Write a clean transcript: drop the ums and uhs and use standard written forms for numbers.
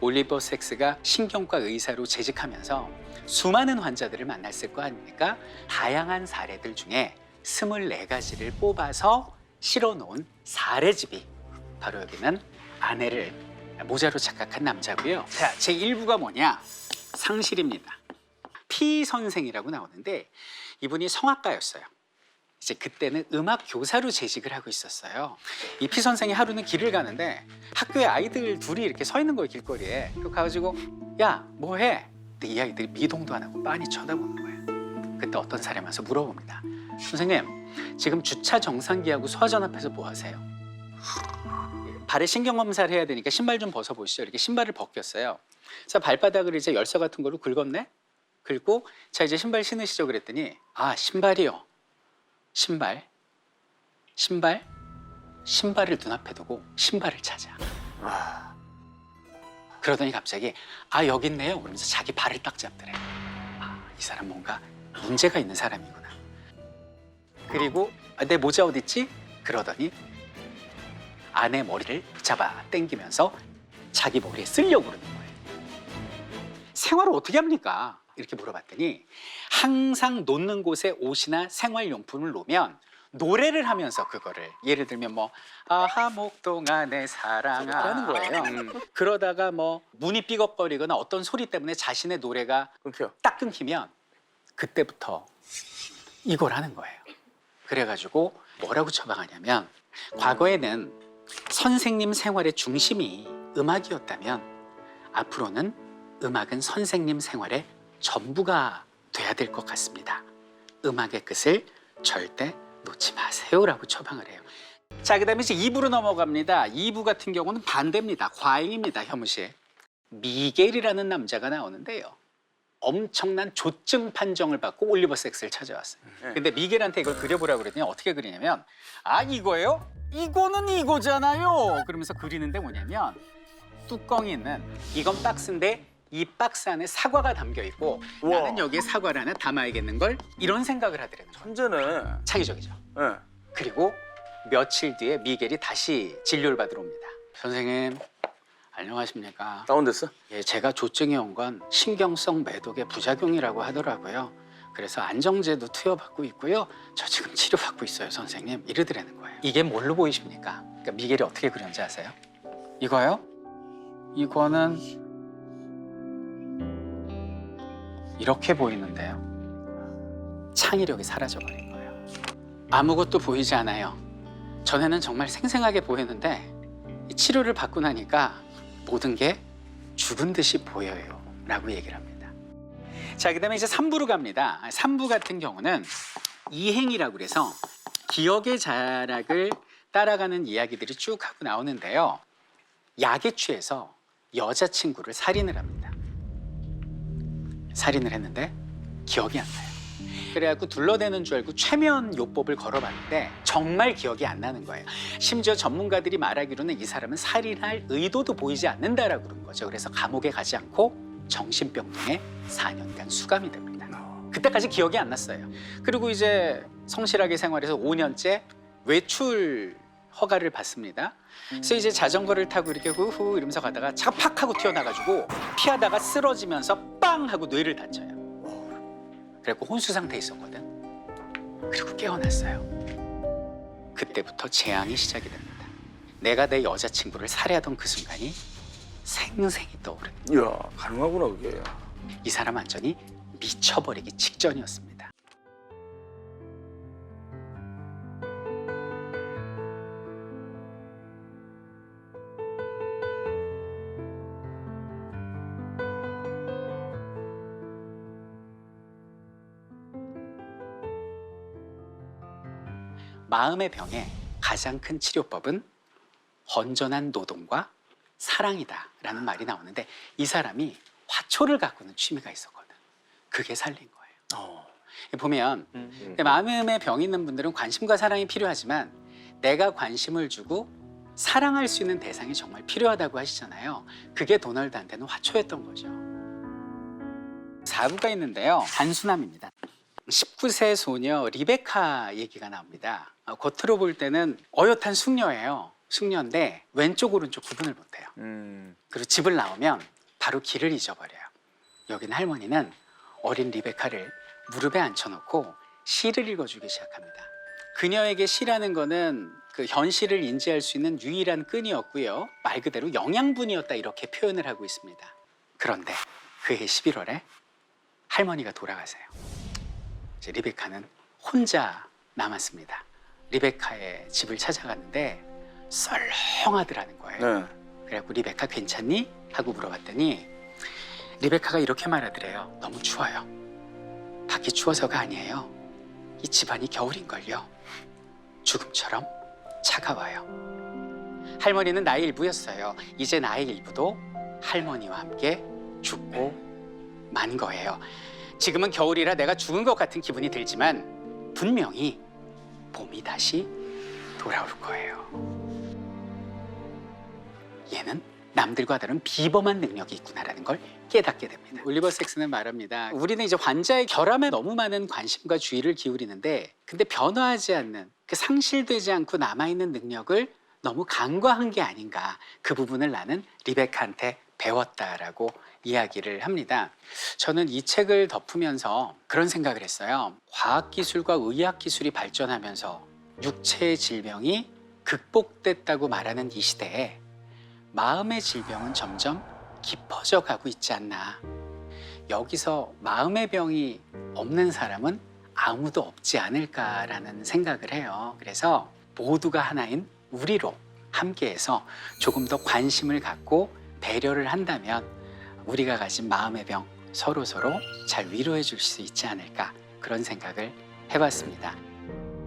올리버 섹스가 신경과 의사로 재직하면서 수많은 환자들을 만났을 거 아닙니까? 다양한 사례들 중에 24가지를 뽑아서 실어놓은 사례집이 바로 여기는 아내를 모자로 착각한 남자고요. 자, 제1부가 뭐냐? 상실입니다. 피 선생이라고 나오는데 이분이 성악가였어요. 이제 그때는 음악 교사로 재직을 하고 있었어요. 이 피 선생이 하루는 길을 가는데 학교에 아이들 둘이 이렇게 서 있는 거예요, 길거리에. 그거 가가지고 야, 뭐 해? 근데 이 아이들이 미동도 안 하고 빤히 쳐다보는 거예요. 그때 어떤 사람이 와서 물어봅니다. 선생님, 지금 주차 정상기하고 소화전 앞에서 뭐 하세요? 발에 신경 검사를 해야 되니까 신발 좀 벗어보시죠. 이렇게 신발을 벗겼어요. 그래서 발바닥을 이제 열쇠 같은 걸로 긁었네? 긁고 자, 이제 신발 신으시죠. 그랬더니 아, 신발이요. 신발을 눈앞에 두고 신발을 찾아. 그러더니 갑자기 아, 여기 있네요. 그러면서 자기 발을 딱 잡더래. 아, 이 사람 뭔가 문제가 있는 사람이구나. 그리고 아, 내 모자 어디 있지? 그러더니 아내 머리를 잡아 당기면서 자기 머리에 쓰려고 그러는 거예요. 생활을 어떻게 합니까? 이렇게 물어봤더니 항상 놓는 곳에 옷이나 생활용품을 놓으면 노래를 하면서 그거를 예를 들면 뭐 아하 목동아 내 사랑아 하는 거예요. 그러다가 뭐 문이 삐걱거리거나 어떤 소리 때문에 자신의 노래가 딱 끊기면 그때부터 이걸 하는 거예요. 그래가지고 뭐라고 처방하냐면 과거에는 선생님 생활의 중심이 음악이었다면 앞으로는 음악은 선생님 생활의 전부가 돼야 될 것 같습니다. 음악의 끝을 절대 놓지 마세요라고 처방을 해요. 자, 그다음에 이제 2부로 넘어갑니다. 2부 같은 경우는 반대입니다. 과잉입니다. 혐우 씨. 미겔이라는 남자가 나오는데요. 엄청난 조증 판정을 받고 올리버 섹스를 찾아왔어요. 근데 미겔한테 이걸 그려보라고 그랬더니 어떻게 그리냐면 아, 이거예요? 이거는 이거잖아요. 그러면서 그리는데 뭐냐면 뚜껑이 있는 이건 박스인데 이 박스 안에 사과가 담겨 있고 우와. 나는 여기에 사과를 하나 담아야겠는 걸 이런 생각을 하더라는 거예요. 천재네. 창의적이죠. 네. 그리고 며칠 뒤에 미겔이 다시 진료를 받으러 옵니다. 선생님, 안녕하십니까? 다운됐어? 예, 제가 조증이 온 건 신경성 매독의 부작용이라고 하더라고요. 그래서 안정제도 투여받고 있고요. 저 지금 치료받고 있어요, 선생님. 이러더라는 거예요. 이게 뭘로 보이십니까? 그러니까 미겔이 어떻게 그렸는지 아세요? 이거요? 이거는 이렇게 보이는데요. 창의력이 사라져버린 거예요. 아무것도 보이지 않아요. 전에는 정말 생생하게 보였는데 이 치료를 받고 나니까 모든 게 죽은 듯이 보여요 라고 얘기를 합니다. 자, 그 다음에 이제 3부로 갑니다. 3부 같은 경우는 이행이라고 그래서 기억의 자락을 따라가는 이야기들이 쭉 하고 나오는데요. 약에 취해서 여자친구를 살인을 합니다. 살인을 했는데 기억이 안 나요. 그래갖고 둘러대는 줄 알고 최면 요법을 걸어봤는데 정말 기억이 안 나는 거예요. 심지어 전문가들이 말하기로는 이 사람은 살인할 의도도 보이지 않는다라고 그런 거죠. 그래서 감옥에 가지 않고 정신병동에 4년간 수감이 됩니다. 그때까지 기억이 안 났어요. 그리고 이제 성실하게 생활해서 5년째 외출 허가를 받습니다. 그래서 이제 자전거를 타고 이렇게 후후 이러면서 가다가 차가 팍 하고 튀어나가지고 피하다가 쓰러지면서 빵 하고 뇌를 다쳐요. 그래갖고 혼수 상태에 있었거든. 그리고 깨어났어요. 그때부터 재앙이 시작이 됩니다. 내가 내 여자친구를 살해하던 그 순간이 생생히 떠오르는. 이야, 가능하구나 그게. 이 사람 완전히 미쳐버리기 직전이었습니다. 마음의 병의 가장 큰 치료법은 건전한 노동과 사랑이다라는 말이 나오는데 이 사람이 화초를 가꾸는 취미가 있었거든. 그게 살린 거예요. 보면 마음의 병이 있는 분들은 관심과 사랑이 필요하지만 내가 관심을 주고 사랑할 수 있는 대상이 정말 필요하다고 하시잖아요. 그게 도널드한테는 화초였던 거죠. 4부가 있는데요. 단순함입니다. 19세 소녀 리베카 얘기가 나옵니다. 겉으로 볼 때는 어엿한 숙녀예요. 숙녀인데 왼쪽 오른쪽 구분을 못해요. 그리고 집을 나오면 바로 길을 잊어버려요. 여긴 할머니는 어린 리베카를 무릎에 앉혀놓고 시를 읽어주기 시작합니다. 그녀에게 시라는 거는 그 현실을 인지할 수 있는 유일한 끈이었고요. 말 그대로 영양분이었다 이렇게 표현을 하고 있습니다. 그런데 그해 11월에 할머니가 돌아가세요. 이제 리베카는 혼자 남았습니다. 리베카의 집을 찾아갔는데 썰렁하더라는 거예요. 네. 그래갖고 리베카 괜찮니? 하고 물어봤더니 리베카가 이렇게 말하더래요. 너무 추워요. 밖이 추워서가 아니에요. 이 집안이 겨울인걸요. 죽음처럼 차가워요. 할머니는 나의 일부였어요. 이제 나의 일부도 할머니와 함께 죽고 만 거예요. 지금은 겨울이라 내가 죽은 것 같은 기분이 들지만 분명히 봄이 다시 돌아올 거예요. 얘는 남들과 다른 비범한 능력이 있구나라는 걸 깨닫게 됩니다. 올리버 섹스는 말합니다. 우리는 이제 환자의 결함에 너무 많은 관심과 주의를 기울이는데 근데 변화하지 않는 그 상실되지 않고 남아있는 능력을 너무 간과한 게 아닌가. 그 부분을 나는 리베카한테 배웠다라고 이야기를 합니다. 저는 이 책을 덮으면서 그런 생각을 했어요. 과학기술과 의학기술이 발전하면서 육체의 질병이 극복됐다고 말하는 이 시대에 마음의 질병은 점점 깊어져 가고 있지 않나. 여기서 마음의 병이 없는 사람은 아무도 없지 않을까라는 생각을 해요. 그래서 모두가 하나인 우리로 함께해서 조금 더 관심을 갖고 배려를 한다면 우리가 가진 마음의 병 서로 잘 위로해 줄 수 있지 않을까 그런 생각을 해봤습니다.